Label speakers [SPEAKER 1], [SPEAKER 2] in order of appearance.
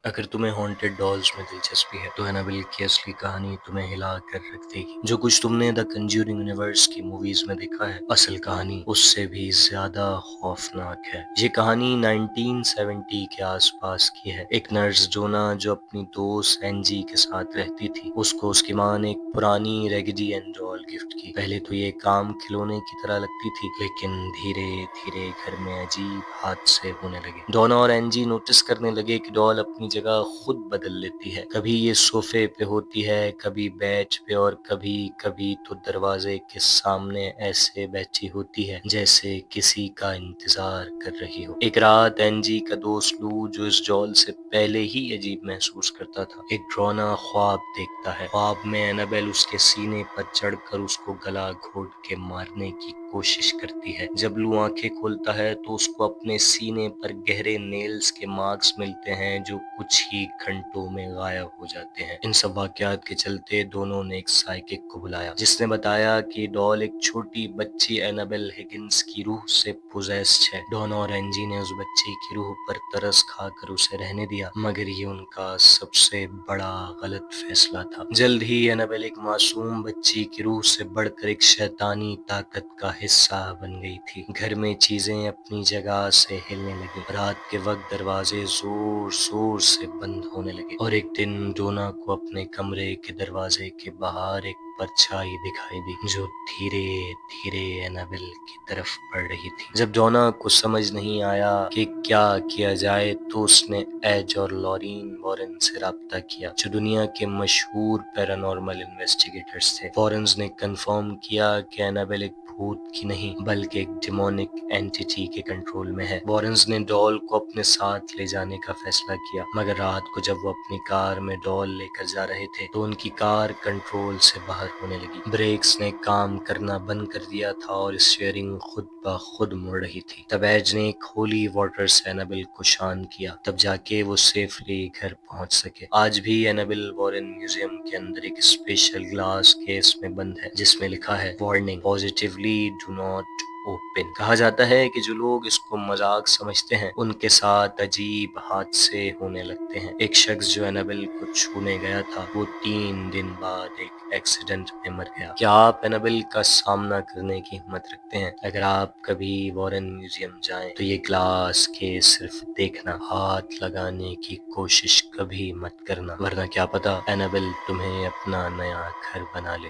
[SPEAKER 1] اگر تمہیں haunted dolls میں دلچسپی ہے تو اینابل کی اصلی کہانی تمہیں ہلا کر رکھ دے گی۔ جو کچھ تم نے دا کنجورنگ یونیورس کی موویز میں دیکھا ہے، اصل کہانی اس سے بھی زیادہ خوفناک ہے۔ یہ کہانی 1970 کے آس پاس کی ہے۔ ایک نرس جونا جو اپنی دوست اینجی کے ساتھ رہتی تھی، اس کو اس کی ماں نے ایک پرانی ریگڈی اینڈ ڈال گفٹ کی۔ پہلے تو یہ کام کھلونے کی طرح لگتی تھی، لیکن دھیرے دھیرے گھر میں عجیب حادثے ہونے لگے۔ ڈونا اور اینجی نوٹس کرنے لگے کہ ڈال اپنی جگہ خود بدل لیتی ہے۔ کبھی یہ صوفے پہ ہوتی ہے، کبھی بیڈ پہ، اور کبھی کبھی تو دروازے کے سامنے ایسے بیٹھی ہوتی ہے جیسے کسی کا انتظار کر رہی ہو۔ ایک رات اینجی کا دوست لو، جو اس ڈال سے پہلے ہی عجیب محسوس کرتا تھا، ایک ڈراؤنا خواب دیکھتا ہے۔ خواب میں اینابل اس کے سینے پر چڑھ کر اس کو گلا گھونٹ کے مارنے کی کوشش کرتی ہے۔ جب لو آنکھیں کھولتا ہے تو اس کو اپنے سینے پر گہرے نیلز کے مارکس ملتے ہیں جو کچھ ہی گھنٹوں میں غائب ہو جاتے ہیں۔ ان سب واقعات کے چلتے دونوں نے ایک سائیکک کو بلایا، جس نے بتایا کہ ڈال ایک چھوٹی بچی اینابل ہگنس کی روح سے پوزیسڈ ہے۔ ڈونا اور اینجی نے اس بچی کی روح پر ترس کھا کر اسے رہنے دیا، مگر یہ ان کا سب سے بڑا غلط فیصلہ تھا۔ جلد ہی اینابل ایک معصوم بچی کی روح سے بڑھ کر ایک شیطانی طاقت کا حصہ بن گئی تھی۔ گھر میں چیزیں اپنی جگہ سے ہلنے لگیں، رات کے وقت دروازے زور زور سے بند ہونے لگے، اور ایک دن ڈونا کو اپنے کمرے کے دروازے کے باہر ایک پرچھائی دکھائی دی جو دھیرے دھیرے اینابل کی طرف بڑھ رہی تھی۔ جب ڈونا کو سمجھ نہیں آیا کہ کیا کیا جائے تو اس نے ایج اور لورین وارن سے رابطہ کیا، جو دنیا کے مشہور پیرانورمل انویسٹیگیٹرز تھے۔ وارنز نے کنفرم کیا کہ اینابل ایک بھوت کی نہیں بلکہ ایک ڈیمونک اینٹیٹی کے کنٹرول میں ہے۔ وارنز نے ڈال کو اپنے ساتھ لے جانے کا فیصلہ کیا، مگر رات کو جب وہ اپنی کار میں ڈال لے کر جا رہے تھے تو ان کی کار کنٹرول سے باہر ہونے لگی۔ بریکس نے کام کرنا بند کر دیا تھا اور اسٹیئرنگ خود بخود مڑ رہی تھی۔ تب ایج نے ایک ہولی واٹر سے اینابل کو شانت کیا، تب جا کے وہ سیفلی گھر پہنچ سکے۔ آج بھی اینابل وارن میوزیم کے اندر ایک اسپیشل گلاس کیس میں بند ہے، جس میں لکھا ہے warning positively do not open. کہا جاتا ہے کہ جو لوگ اس کو مذاق سمجھتے ہیں ان کے ساتھ عجیب حادثے ہونے لگتے ہیں۔ ایک شخص جو اینابل کو چھونے گیا تھا وہ 3 دن بعد ایک ایکسیڈنٹ میں مر گیا۔ کیا آپ اینابل کا سامنا کرنے کی ہمت رکھتے ہیں؟ اگر آپ کبھی وارن میوزیم جائیں تو یہ گلاس کیس صرف دیکھنا، ہاتھ لگانے کی کوشش کبھی مت کرنا، ورنہ کیا پتا اینابل تمہیں اپنا نیا گھر بنا لے۔